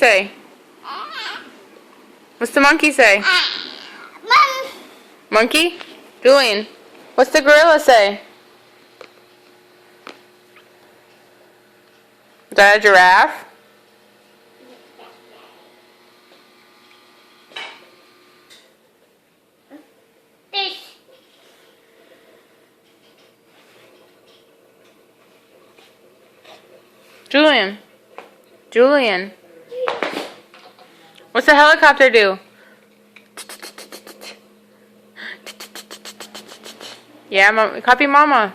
say? What's the monkey say? Monkey? Julian, what's the gorilla say? Is that a giraffe? Julian. Julian. What's the helicopter do? Yeah, copy mama.